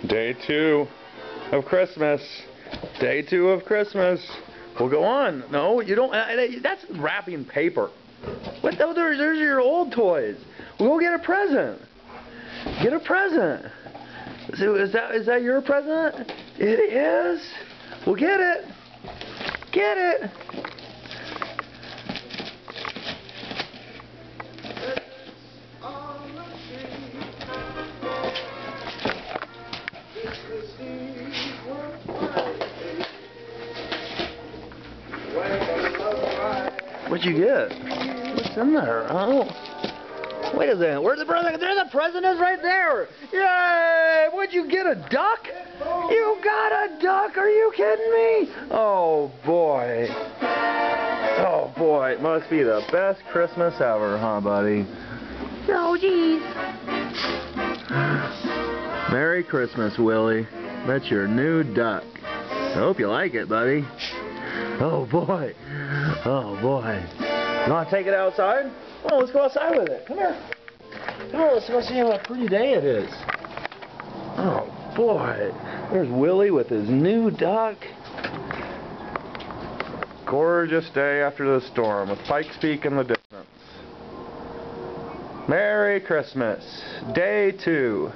Day 2 of Christmas. Day 2 of Christmas. We'll go on. No, you don't. That's wrapping paper. What? Oh, there's your old toys. We'll go get a present. Get a present. So is that your present? It is. We'll get it. Get it. What'd you get? What's in there? Oh. Wait a second. Where's the present? There the present is right there. Yay! What'd you get? A duck? You got a duck? Are you kidding me? Oh boy. Oh boy. It must be the best Christmas ever, huh, buddy? Oh, geez. Merry Christmas, Willie. That's your new duck. I hope you like it, buddy. Oh boy. Oh boy. You want to take it outside? Oh, let's go outside with it. Come here. Come on, let's go see what a pretty day it is. Oh boy. There's Willie with his new duck. Gorgeous day after the storm with Pikes Peak in the distance. Merry Christmas. Day 2.